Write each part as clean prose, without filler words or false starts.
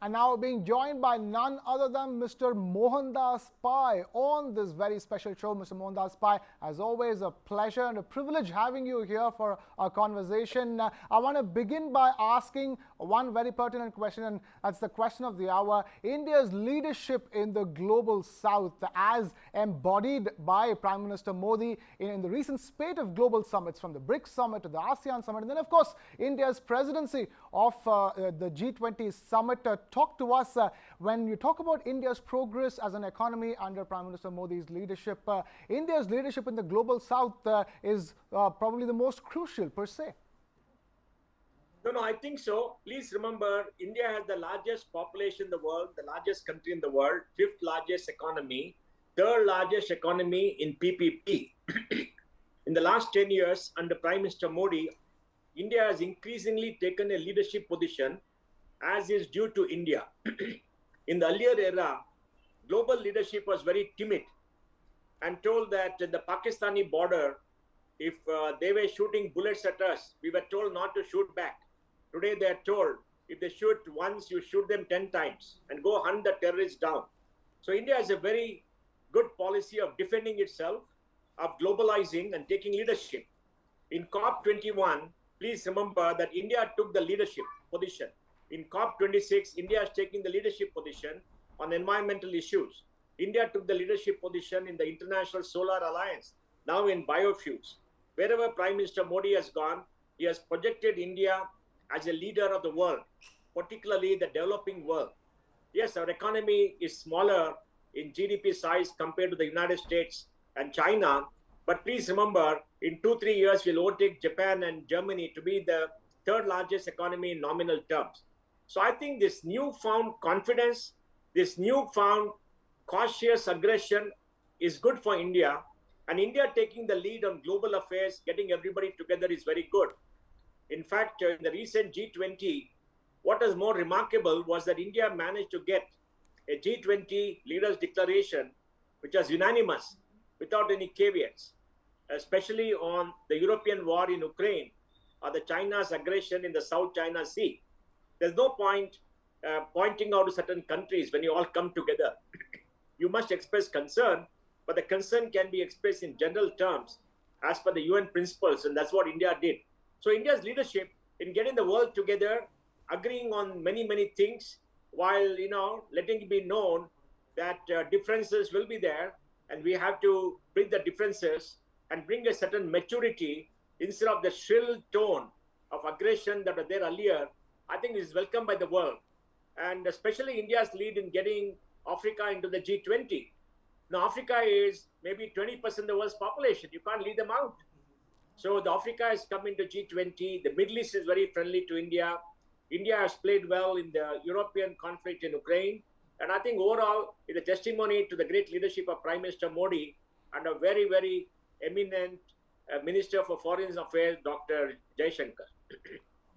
and now being joined by none other than Mr. Mohandas Pai on this very special show. Mr. Mohandas Pai, as always, a pleasure and a privilege having you here for a conversation. I want to begin by asking one very pertinent question, and that's the question of the hour. India's leadership in the global south, as embodied by Prime Minister Modi in the recent spate of global summits, from the BRICS summit to the ASEAN summit, and then, of course, India's presidency of the G20 summit. Talk to us when you talk about India's progress as an economy under Prime Minister Modi's leadership. India's leadership in the global south is probably the most crucial per se. No, I think so. Please remember, India has the largest population in the world, the largest country in the world, fifth largest economy, third largest economy in PPP. In the last 10 years, under Prime Minister Modi, India has increasingly taken a leadership position, as is due to India. In the earlier era, global leadership was very timid and told that at the Pakistani border, if they were shooting bullets at us, we were told not to shoot back. Today they are told, if they shoot once, you shoot them 10 times and go hunt the terrorists down. So India has a very good policy of defending itself, of globalizing and taking leadership. In COP21, please remember that India took the leadership position. In COP26, India is taking the leadership position on environmental issues. India took the leadership position in the International Solar Alliance, now in biofuels. Wherever Prime Minister Modi has gone, he has projected India as a leader of the world, particularly the developing world. Yes, our economy is smaller in GDP size compared to the United States and China, but please remember, in 2-3 years, we'll overtake Japan and Germany to be the third largest economy in nominal terms. So I think this newfound confidence, this newfound cautious aggression is good for India, and India taking the lead on global affairs, getting everybody together is very good. In fact, in the recent G20, what is more remarkable was that India managed to get a G20 leaders declaration, which was unanimous, without any caveats, especially on the European war in Ukraine or the China's aggression in the South China Sea. There's no point pointing out to certain countries when you all come together. You must express concern, but the concern can be expressed in general terms as per the UN principles, and that's what India did. So India's leadership in getting the world together, agreeing on many, many things, while, letting it be known that differences will be there, and we have to bring the differences and bring a certain maturity instead of the shrill tone of aggression that was there earlier. I think is welcomed by the world, and especially India's lead in getting Africa into the G20. Now, Africa is maybe 20% of the world's population. You can't leave them out. So the Africa has come into G20. The Middle East is very friendly to India. India has played well in the European conflict in Ukraine. And I think overall, it's a testimony to the great leadership of Prime Minister Modi and a very, very eminent Minister for Foreign Affairs, Dr. Jaishankar.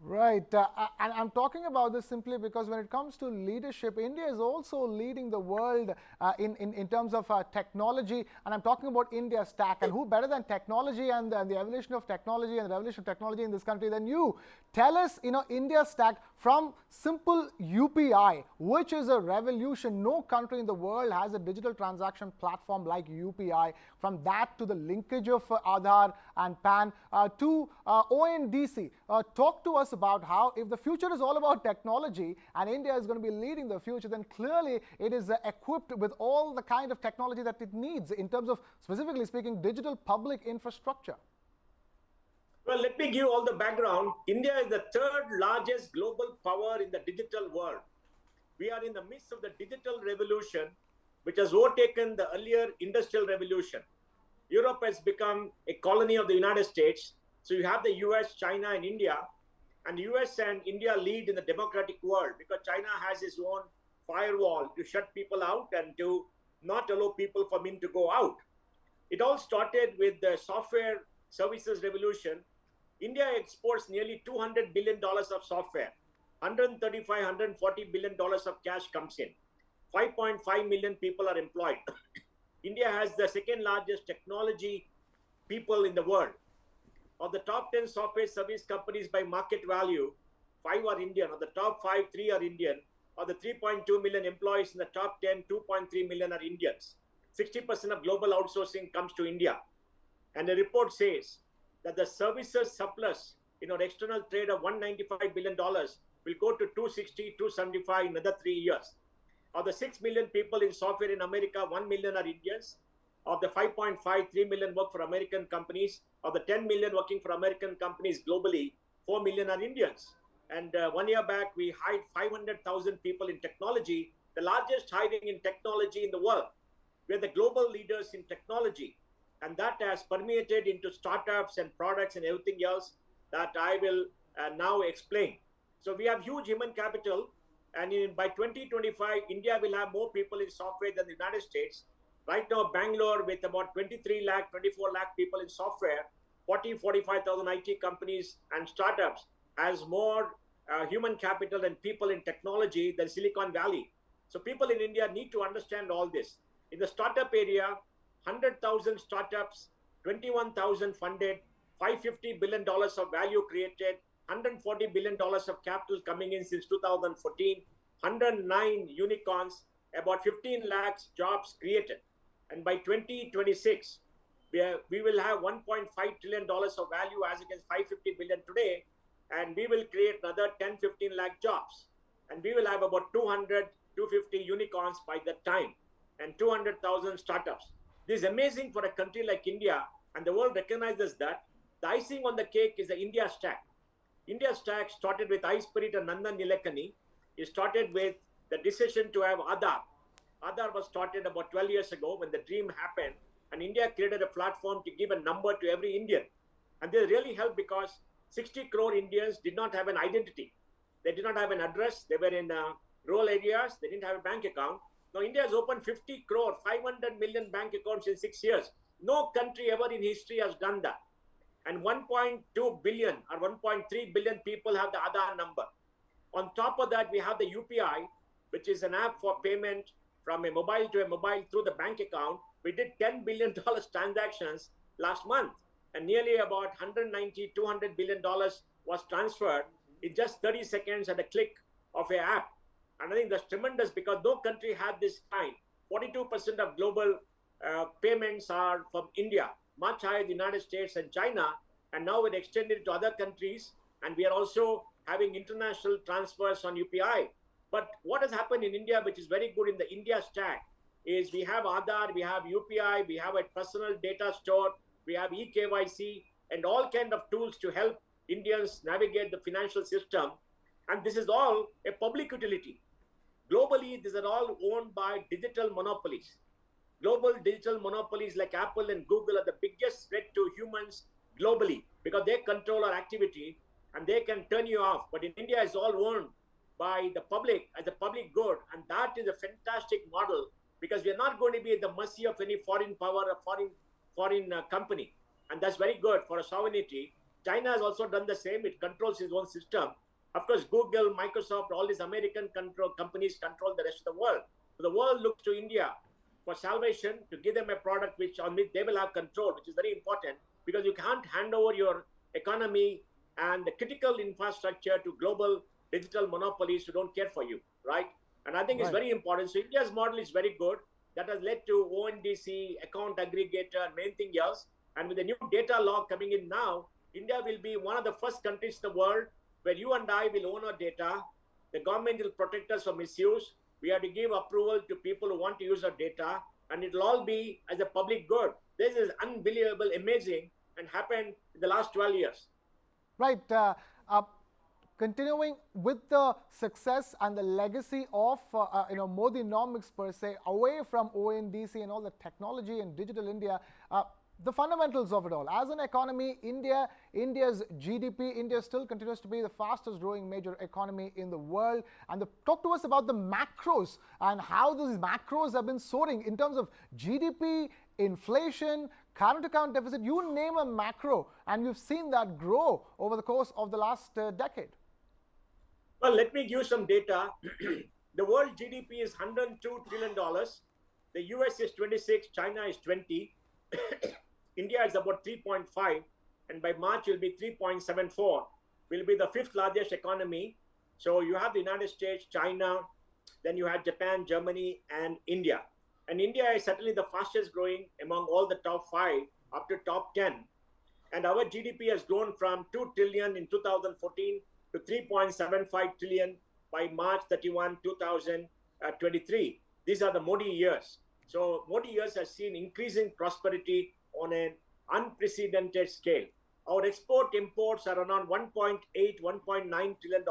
Right. And I'm talking about this simply because when it comes to leadership, India is also leading the world in terms of technology. And I'm talking about India Stack. And who better than technology and the evolution of technology and the revolution of technology in this country than you? Tell us, India Stack from simple UPI, which is a revolution. No country in the world has a digital transaction platform like UPI. From that to the linkage of Aadhaar and PAN to ONDC. Talk to us about how, if the future is all about technology and India is going to be leading the future, then clearly it is equipped with all the kind of technology that it needs in terms of, specifically speaking, digital public infrastructure. Well, let me give all the background. India is the third largest global power in the digital world. We are in the midst of the digital revolution, which has overtaken the earlier industrial revolution. Europe has become a colony of the United States. So you have the US, China, and India. And the US and India lead in the democratic world because China has its own firewall to shut people out and to not allow people from in to go out. It all started with the software services revolution. India exports nearly $200 billion of software. $135, $140 billion of cash comes in. 5.5 million people are employed. India has the second largest technology people in the world. Of the top 10 software service companies by market value, 5 are Indian. Of the top 5, 3 are Indian. of the 3.2 million employees in the top 10, 2.3 million are Indians. 60% of global outsourcing comes to India. And the report says that the services surplus in our external trade of $195 billion will go to 260, 275 in another 3 years. Of the 6 million people in software in America, 1 million are Indians. Of the 5.5, 3 million work for American companies. Of the 10 million working for American companies globally, 4 million are Indians. And 1 year back, we hired 500,000 people in technology, the largest hiring in technology in the world. We're the global leaders in technology. And that has permeated into startups and products and everything else that I will now explain. So we have huge human capital. And by 2025, India will have more people in software than the United States. Right now, Bangalore, with about 23 lakh, 24 lakh people in software, 40, 45,000 IT companies and startups, has more human capital and people in technology than Silicon Valley. So people in India need to understand all this. In the startup area, 100,000 startups, 21,000 funded, $550 billion of value created, $140 billion of capital coming in since 2014, 109 unicorns, about 15 lakhs jobs created. And by 2026, we will have $1.5 trillion of value as against 550 billion today. And we will create another 10, 15 lakh jobs. And we will have about 200, 250 unicorns by that time and 200,000 startups. This is amazing for a country like India, and the world recognizes that. The icing on the cake is the India stack. India stack started with iSpirit and Nandan Nilekani. It started with the decision to have Aadhaar. Aadhaar was started about 12 years ago when the dream happened, and India created a platform to give a number to every Indian. And this really helped because 60 crore Indians did not have an identity. They did not have an address. They were in rural areas. They didn't have a bank account. Now, India has opened 50 crore, 500 million bank accounts in 6 years. No country ever in history has done that. And 1.2 billion or 1.3 billion people have the Aadhaar number. On top of that, we have the UPI, which is an app for payment from a mobile to a mobile through the bank account. We did $10 billion transactions last month, and nearly about 190, $200 billion was transferred in just 30 seconds at a click of an app. And I think that's tremendous because no country had this kind. 42% of global payments are from India, much higher than the United States and China. And now we're extended to other countries. And we are also having international transfers on UPI. But what has happened in India, which is very good in the India stack, is we have Aadhaar, we have UPI, we have a personal data store, we have eKYC, and all kind of tools to help Indians navigate the financial system. And this is all a public utility. Globally, these are all owned by digital monopolies. Global digital monopolies like Apple and Google are the biggest threat to humans globally because they control our activity and they can turn you off. But in India, it's all owned by the public as a public good. And that is a fantastic model because we are not going to be at the mercy of any foreign power or foreign company. And that's very good for a sovereignty. China has also done the same. It controls its own system. Of course, Google, Microsoft, all these American companies control the rest of the world. So the world looks to India for salvation, to give them a product on which they will have control, which is very important because you can't hand over your economy and the critical infrastructure to global digital monopolies who don't care for you, right? And I think it's very important. So India's model is very good. That has led to ONDC, account aggregator, and many things else. And with the new data law coming in now, India will be one of the first countries in the world where you and I will own our data. The government will protect us from misuse. We have to give approval to people who want to use our data, and it will all be as a public good. This is unbelievable, amazing, and happened in the last 12 years. Right. Continuing with the success and the legacy of Modinomics per se, away from ONDC and all the technology and digital India, the fundamentals of it all. As an economy, India's GDP, India still continues to be the fastest growing major economy in the world. And talk to us about the macros and how these macros have been soaring in terms of GDP, inflation, current account deficit, you name a macro, and we've seen that grow over the course of the last decade. Well, let me give some data. The world GDP is $102 trillion. The US is 26, China is 20. India is about 3.5, and by March will be 3.74. Will be the fifth largest economy. So you have the United States, China, Then you had Japan, Germany, and India. And India is certainly the fastest growing among all the top 5 up to top 10. And our GDP has grown from 2 trillion in 2014 to 3.75 trillion by March 31, 2023. These are the Modi years. So Modi years has seen increasing prosperity on an unprecedented scale. Our export imports are around 1.8, $1.9 trillion.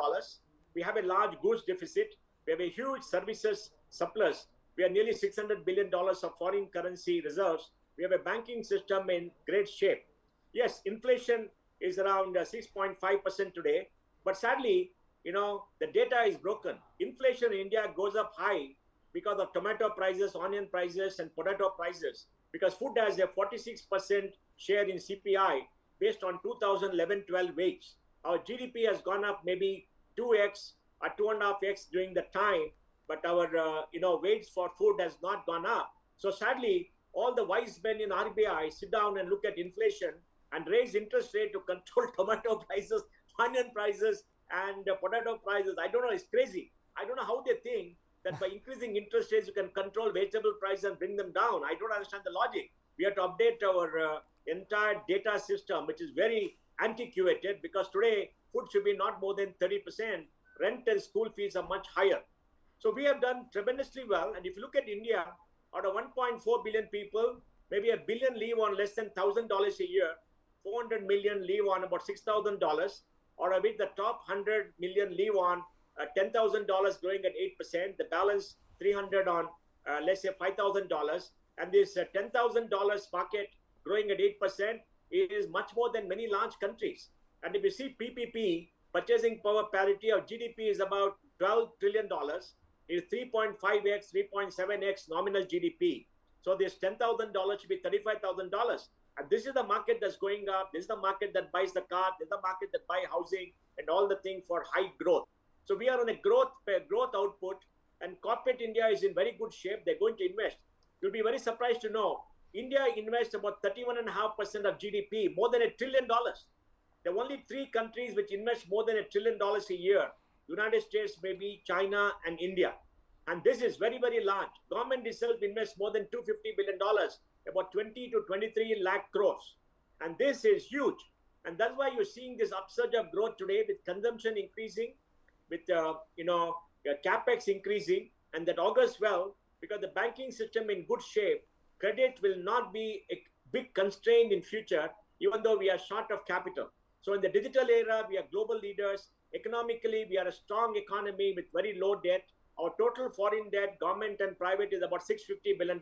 We have a large goods deficit. We have a huge services surplus. We have nearly $600 billion of foreign currency reserves. We have a banking system in great shape. Yes, inflation is around 6.5% today, but sadly, the data is broken. Inflation in India goes up high because of tomato prices, onion prices, and potato prices, because food has a 46% share in CPI based on 2011-12 wage. Our GDP has gone up maybe 2x or 2.5x during the time, but our wage for food has not gone up. So sadly, all the wise men in RBI sit down and look at inflation and raise interest rate to control tomato prices, onion prices, and potato prices. I don't know, it's crazy. I don't know how they think that by increasing interest rates, you can control vegetable prices and bring them down. I don't understand the logic. We have to update our entire data system, which is very antiquated, because today food should be not more than 30%. Rent and school fees are much higher. So we have done tremendously well. And if you look at India, out of 1.4 billion people, maybe 1 billion live on less than $1,000 a year, 400 million live on about $6,000, out of which the top 100 million live on $10,000 growing at 8%, the balance 300 on let's say $5,000, and this $10,000 market growing at 8% is much more than many large countries. And if you see PPP, purchasing power parity of GDP is about $12 trillion. It is 3.5x, 3.7x nominal GDP. So this $10,000 should be $35,000. And this is the market that's going up. This is the market that buys the car. This is the market that buys housing and all the things for high growth. So we are on a growth output, and corporate India is in very good shape. They're going to invest. You'll be very surprised to know India invests about 31.5% of GDP, more than $1 trillion. There are only 3 countries which invest more than $1 trillion a year: United States, maybe China, and India. And this is very, very large. Government itself invests more than $250 billion, about 20 to 23 lakh crores. And this is huge. And that's why you're seeing this upsurge of growth today, with consumption increasing, with capex increasing, and that augurs well, because the banking system in good shape. Credit will not be a big constraint in future, even though we are short of capital. So in the digital era, we are global leaders. Economically, we are a strong economy with very low debt. Our total foreign debt, government and private, is about $650 billion,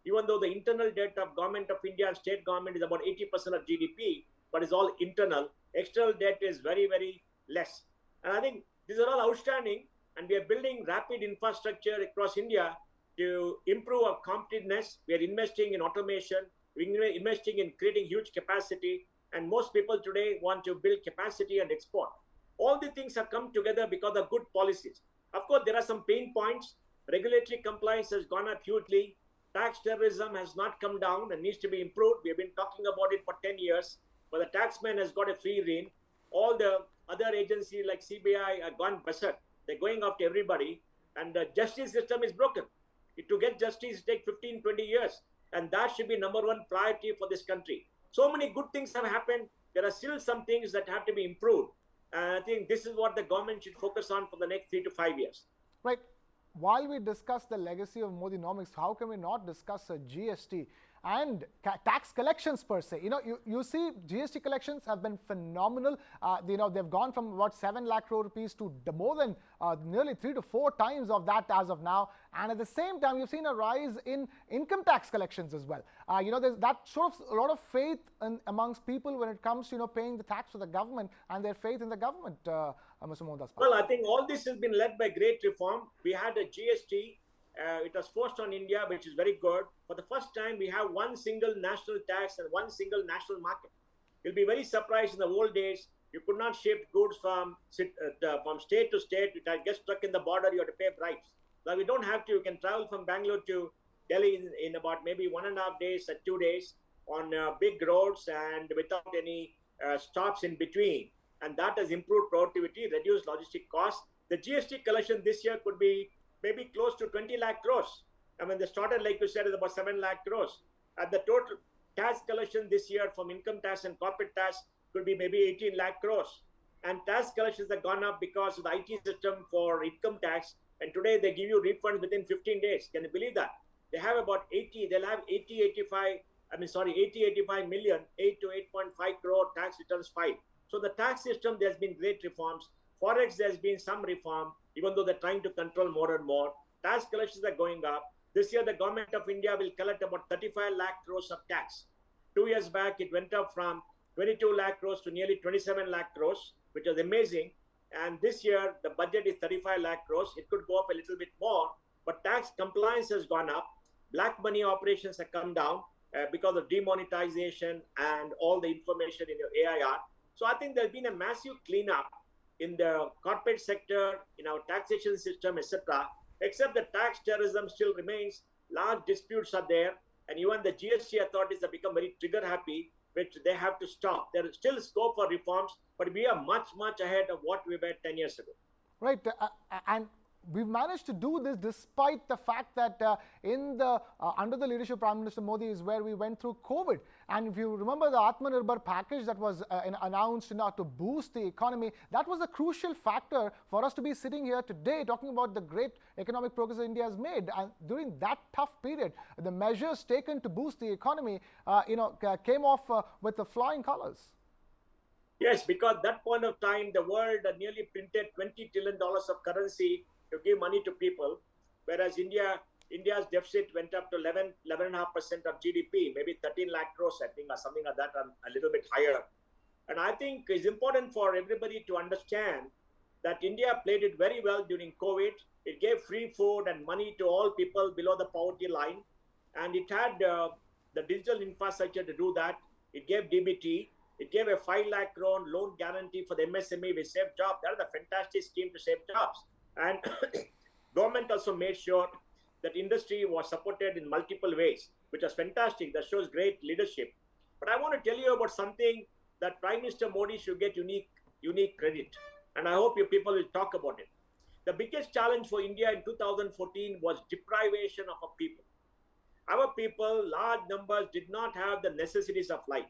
even though the internal debt of government of India and state government is about 80% of GDP, but it's all internal. External debt is very, very less. And I think these are all outstanding, and we are building rapid infrastructure across India to improve our competitiveness. We are investing in automation. We are investing in creating huge capacity, and most people today want to build capacity and export. All the things have come together because of good policies. Of course, there are some pain points. Regulatory compliance has gone up hugely. Tax terrorism has not come down and needs to be improved. We have been talking about it for 10 years, but the taxman has got a free rein. All the other agencies like CBI have gone berserk. They're going after everybody, and the justice system is broken. To get justice takes 15, 20 years, and that should be number one priority for this country. So many good things have happened. There are still some things that have to be improved. And I think this is what the government should focus on for the next 3 to 5 years. Right. While we discuss the legacy of Modinomics, how can we not discuss GST and tax collections per se? You see GST collections have been phenomenal. They've gone from about 7 lakh crore rupees to more than nearly 3 to 4 times of that as of now. And at the same time, you've seen a rise in income tax collections as well. There's that sort of a lot of faith amongst people when it comes to paying the tax to the government, and their faith in the government, Mr. Mohandas Pai. Well, I think all this has been led by great reform. We had a GST. It was forced on India, which is very good. For the first time, we have one single national tax and one single national market. You'll be very surprised. In the old days, you could not ship goods from state to state. It had get stuck in the border. You had to pay bribes. Now we don't have to. You can travel from Bangalore to Delhi in about maybe 1.5 days or 2 days on big roads and without any stops in between. And that has improved productivity, reduced logistic costs. The GST collection this year could be maybe close to 20 lakh crores. I mean, they started, like you said, is about 7 lakh crores. And the total tax collection this year from income tax and corporate tax could be maybe 18 lakh crores. And tax collections have gone up because of the IT system for income tax. And today they give you refunds within 15 days. Can you believe that? They have about 80, they'll have 85 million, 8 to 8.5 crore tax returns filed. So the tax system, there's been great reforms. Forex, there's been some reform, even though they're trying to control more and more. Tax collections are going up. This year, the government of India will collect about 35 lakh crores of tax. 2 years back, it went up from 22 lakh crores to nearly 27 lakh crores, which was amazing. And this year, the budget is 35 lakh crores. It could go up a little bit more, but tax compliance has gone up. Black money operations have come down because of demonetization and all the information in your AIR. So I think there's been a massive cleanup in the corporate sector, in our taxation system, etc. Except the tax terrorism still remains. Large disputes are there, and even the GST authorities have become very trigger happy, which they have to stop. There is still scope for reforms, but we are much, much ahead of what we were 10 years ago. Right, and we've managed to do this despite the fact that under the leadership of Prime Minister Modi is where we went through COVID. And if you remember the Atmanirbhar package that was announced to boost the economy, that was a crucial factor for us to be sitting here today talking about the great economic progress India has made. And during that tough period, the measures taken to boost the economy, came off with the flying colors. Yes, because that point of time, the world nearly printed $20 trillion of currency to give money to people, whereas India's deficit went up to 11.5% of GDP, maybe 13 lakh crores, I think, or something like that, a little bit higher. And I think it's important for everybody to understand that India played it very well during COVID. It gave free food and money to all people below the poverty line. And it had the digital infrastructure to do that. It gave DBT. It gave a 5 lakh crore loan guarantee for the MSME with saved jobs. That is a fantastic scheme to save jobs. And government also made sure that industry was supported in multiple ways, which was fantastic. That shows great leadership. But I want to tell you about something that Prime Minister Modi should get unique credit. And I hope you people will talk about it. The biggest challenge for India in 2014 was deprivation of our people. Our people, large numbers, did not have the necessities of life.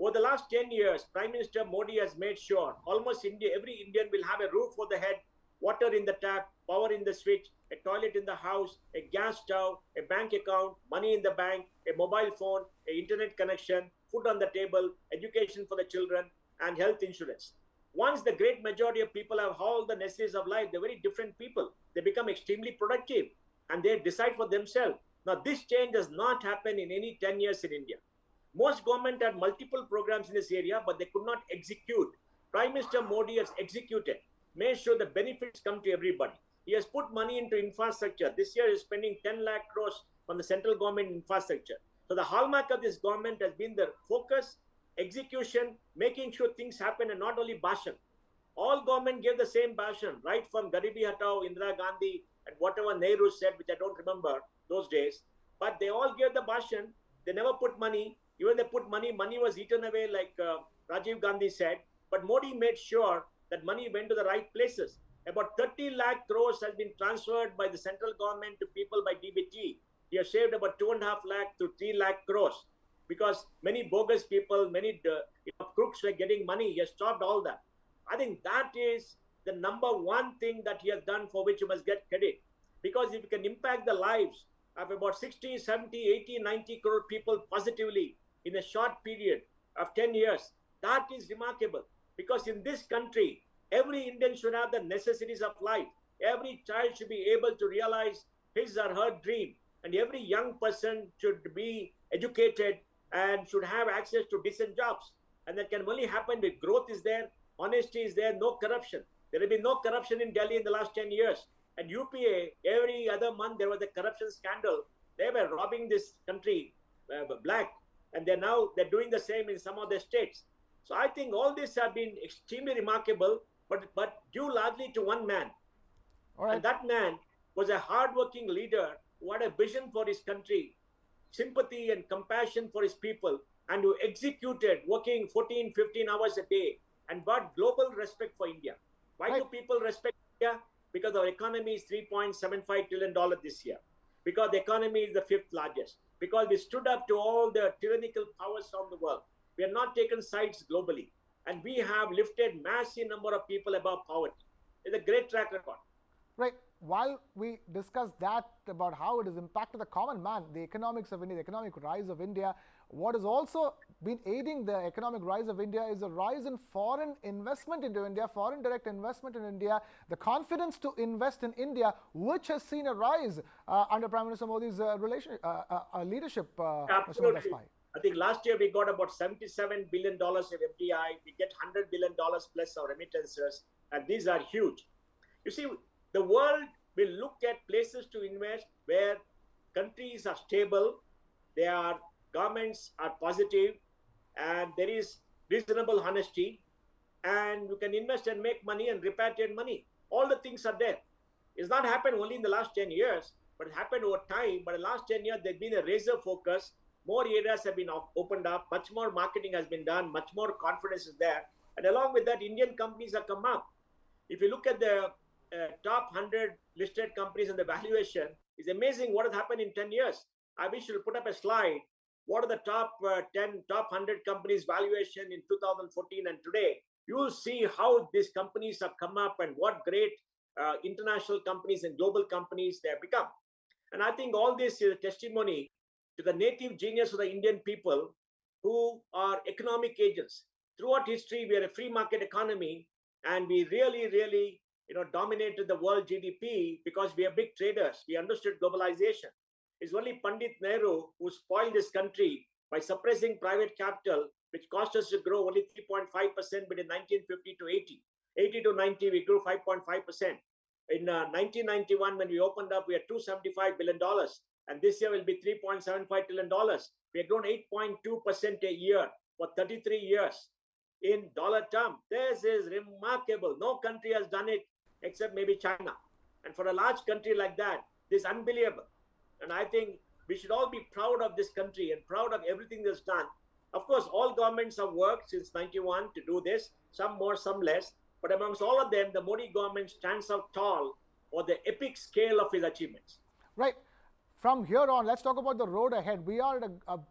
Over the last 10 years, Prime Minister Modi has made sure almost every Indian will have a roof over the head, water in the tap, power in the switch, a toilet in the house, a gas stove, a bank account, money in the bank, a mobile phone, an internet connection, food on the table, education for the children, and health insurance. Once the great majority of people have all the necessities of life, they're very different people. They become extremely productive and they decide for themselves. Now, this change does not happen in any 10 years in India. Most government had multiple programs in this area, but they could not execute. Prime Minister Modi has executed, made sure the benefits come to everybody. He has put money into infrastructure. This year, he's spending 10 lakh crores from the central government infrastructure. So the hallmark of this government has been the focus, execution, making sure things happen, and not only bhashan. All government gave the same bhashan, right from Garibi Hatao, Indira Gandhi, and whatever Nehru said, which I don't remember those days. But they all gave the bhashan. They never put money. Even they put money was eaten away, like Rajiv Gandhi said. But Modi made sure that money went to the right places. About 30 lakh crores has been transferred by the central government to people by DBT. He has saved about 2.5 lakh to 3 lakh crores because many bogus people, many crooks were getting money. He has stopped all that. I think that is the number one thing that he has done for which you must get credit. Because if you can impact the lives of about 60, 70, 80, 90 crore people positively in a short period of 10 years, that is remarkable. Because in this country, every Indian should have the necessities of life. Every child should be able to realize his or her dream. And every young person should be educated and should have access to decent jobs. And that can only happen with growth is there, honesty is there, no corruption. There will be no corruption in Delhi in the last 10 years. And UPA, every other month there was a corruption scandal. They were robbing this country black. And they're doing the same in some of the states. So I think all this have been extremely remarkable, but due largely to one man. All right. And that man was a hardworking leader who had a vision for his country, sympathy and compassion for his people, and who executed working 14, 15 hours a day and brought global respect for India. Why do people respect India? because our economy is $3.75 trillion this year, because the economy is the fifth largest, because we stood up to all the tyrannical powers from the world. We have not taken sides globally, and we have lifted massive number of people above poverty. It's a great track record. Right. While we discuss that about how it has impacted the common man, the economics of India, the economic rise of India, what has also been aiding the economic rise of India is the rise in foreign investment into India, foreign direct investment in India, the confidence to invest in India, which has seen a rise under Prime Minister Modi's leadership, Mr. Mohandas Pai. I think last year we got about $77 billion of FDI. We get $100 billion plus our remittances, and these are huge. You see, the world will look at places to invest where countries are stable, their governments are positive, and there is reasonable honesty, and you can invest and make money and repatriate money. All the things are there. It's not happened only in the last 10 years, but it happened over time. But in the last 10 years, there's been a razor focus. More areas have been opened up, much more marketing has been done, much more confidence is there. And along with that, Indian companies have come up. If you look at the top 100 listed companies and the valuation, it's amazing what has happened in 10 years. I wish you would put up a slide. What are the top 100 companies valuation in 2014 and today? You will see how these companies have come up and what great international companies and global companies they have become. And I think all this is a testimony to the native genius of the Indian people who are economic agents. Throughout history, we are a free market economy, and we really dominated the world GDP because we are big traders. We understood globalization. It's only Pandit Nehru who spoiled this country by suppressing private capital, which caused us to grow only 3.5% between 1950 to 80. 80 to 90, we grew 5.5%. In 1991, when we opened up, we had $275 billion. And this year will be $3.75 trillion. We have grown 8.2% a year for 33 years. In dollar term, this is remarkable. No country has done it except maybe China. And for a large country like that, this is unbelievable. And I think we should all be proud of this country and proud of everything that's done. Of course, all governments have worked since 91 to do this, some more, some less. But amongst all of them, the Modi government stands out tall for the epic scale of his achievements. Right. From here on, let's talk about the road ahead. We are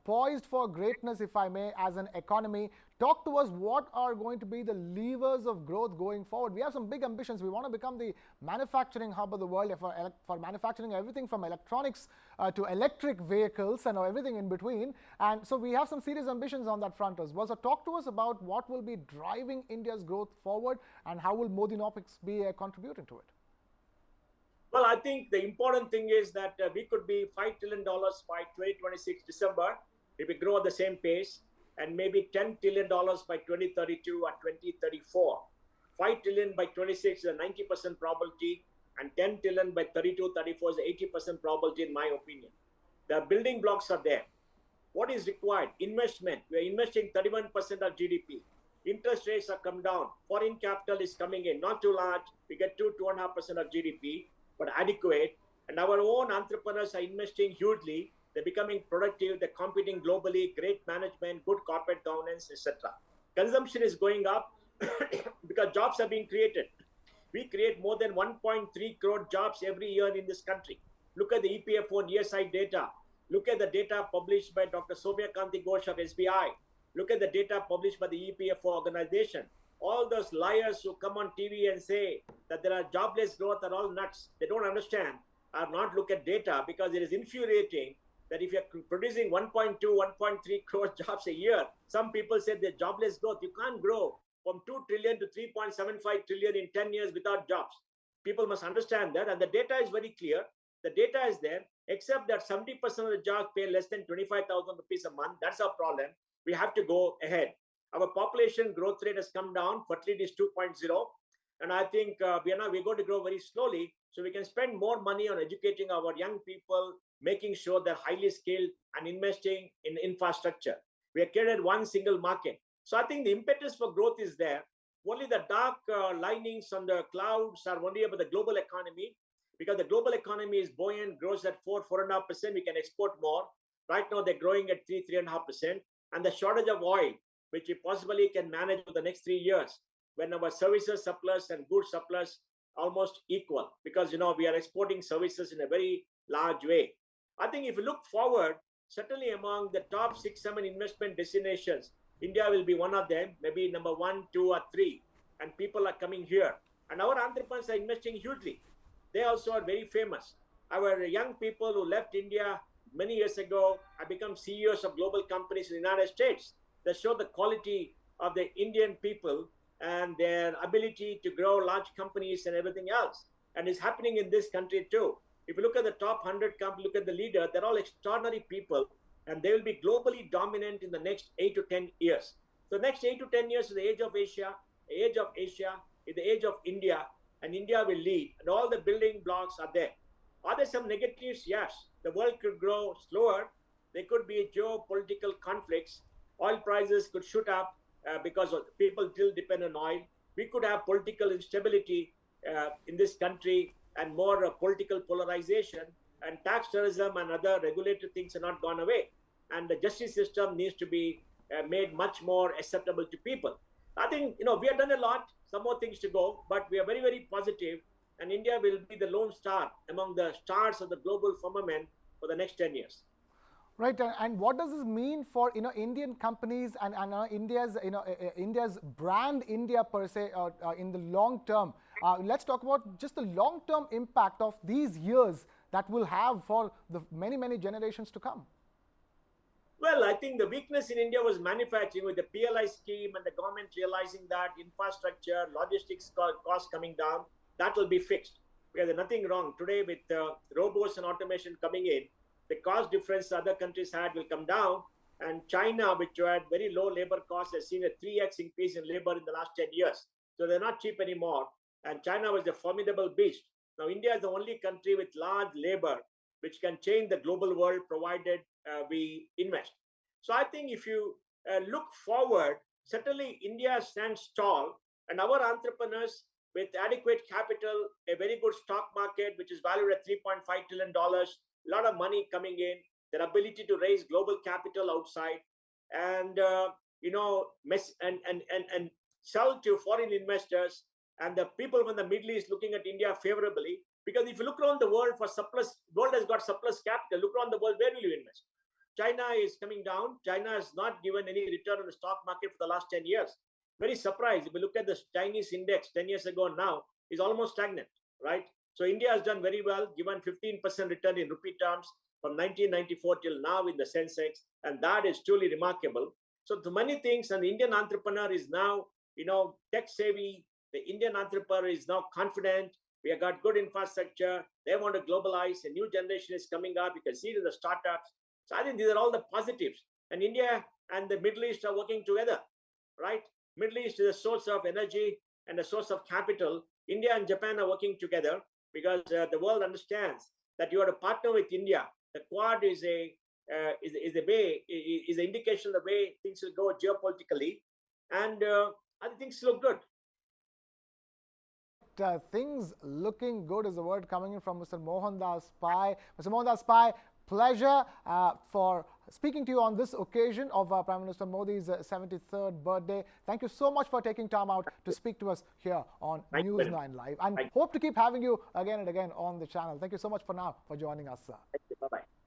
poised for greatness, if I may, as an economy. Talk to us, what are going to be the levers of growth going forward? We have some big ambitions. We want to become the manufacturing hub of the world for manufacturing everything from electronics to electric vehicles and everything in between. And so we have some serious ambitions on that front as well. So talk to us about what will be driving India's growth forward and how will Modinomics be contributing to it? Well, I think the important thing is that we could be $5 trillion by 2026 December if we grow at the same pace, and maybe $10 trillion by 2032 or 2034. 5 trillion by 26 is a 90% probability, and 10 trillion by 32, 34 is a 80% probability in my opinion. The building blocks are there. What is required? Investment. We are investing 31% of GDP. Interest rates have come down. Foreign capital is coming in, not too large. We get 2.5% of GDP. But adequate, and our own entrepreneurs are investing hugely. They're becoming productive, they're competing globally, great management, good corporate governance, etc. Consumption is going up because jobs are being created. We create more than 1.3 crore jobs every year in this country. Look at the EPFO and ESI data. Look at the data published by Dr. Soumya Kanti Ghosh of SBI. Look at the data published by the EPFO organization. All those liars who come on TV and say that there are jobless growth are all nuts. They don't understand or not look at data, because it is infuriating that if you're producing 1.2, 1.3 crore jobs a year, some people say they're jobless growth. You can't grow from 2 trillion to 3.75 trillion in 10 years without jobs. People must understand that, and the data is very clear. The data is there, except that 70% of the jobs pay less than 25,000 rupees a month. That's our problem. We have to go ahead. Our population growth rate has come down. Fertility is 2.0. And I think we're going to grow very slowly. So we can spend more money on educating our young people, making sure they're highly skilled, and investing in infrastructure. We have created one single market. So I think the impetus for growth is there. Only the dark linings on the clouds are only about the global economy, because the global economy is buoyant, grows at 4.5%. We can export more. Right now, they're growing at 3.5%. And the shortage of oil, which we possibly can manage for the next 3 years, when our services surplus and goods surplus almost equal because, we are exporting services in a very large way. I think if you look forward, certainly among the top 6, 7 investment destinations, India will be one of them, maybe number 1, 2, or 3. And people are coming here. And our entrepreneurs are investing hugely. They also are very famous. Our young people who left India many years ago have become CEOs of global companies in the United States. That show the quality of the Indian people and their ability to grow large companies and everything else. And it's happening in this country too. If you look at the top 100 companies, look at the leader, they're all extraordinary people, and they will be globally dominant in the next 8 to 10 years. So the next 8 to 10 years is the age of Asia. The age of Asia is the age of India, and India will lead, and all the building blocks are there. Are there some negatives? Yes. The world could grow slower. There could be geopolitical conflicts. Oil prices could shoot up because people still depend on oil. We could have political instability in this country and more political polarization, and tax terrorism and other regulatory things are not gone away. And the justice system needs to be made much more acceptable to people. I think, we have done a lot, some more things to go, but we are very, very positive, and India will be the lone star among the stars of the global firmament for the next 10 years. Right, and what does this mean for Indian companies and India's brand India per se in the long term? Let's talk about just the long-term impact of these years that will have for the many generations to come. Well, I think the weakness in India was manufacturing with the PLI scheme and the government realizing that infrastructure, logistics costs coming down, that will be fixed. Because there's nothing wrong. Today with robots and automation coming in, the cost difference other countries had will come down. And China, which had very low labor costs, has seen a 3x increase in labor in the last 10 years. So they're not cheap anymore. And China was a formidable beast. Now, India is the only country with large labor which can change the global world provided we invest. So I think if you look forward, certainly India stands tall, and our entrepreneurs with adequate capital, a very good stock market, which is valued at $3.5 trillion, a lot of money coming in, their ability to raise global capital outside, and and sell to foreign investors and the people from the Middle East looking at India favorably. Because if you look around the world for surplus, world has got surplus capital. Look around the world, where will you invest? China is coming down. China has not given any return on the stock market for the last 10 years. Very surprised. If you look at the Chinese index 10 years ago now, is almost stagnant, right? So India has done very well, given 15% return in rupee terms from 1994 till now in the Sensex, and that is truly remarkable. So the many things, and the Indian entrepreneur is now, tech savvy. The Indian entrepreneur is now confident. We have got good infrastructure. They want to globalize. A new generation is coming up. You can see it in the startups. So I think these are all the positives. And India and the Middle East are working together, right? Middle East is a source of energy and a source of capital. India and Japan are working together because the world understands that you are to partner with India. The Quad is is an indication of the way things will go geopolitically, and I think things look good. Things looking good is the word coming in from Mr. Mohandas Pai. Mr. Mohandas Pai, pleasure for speaking to you on this occasion of Prime Minister Modi's 73rd birthday. Thank you so much for taking time out to speak to us here on News9 Live, and hope to keep having you again and again on the channel. Thank you so much for now for joining us, sir. Thank you. Bye-bye.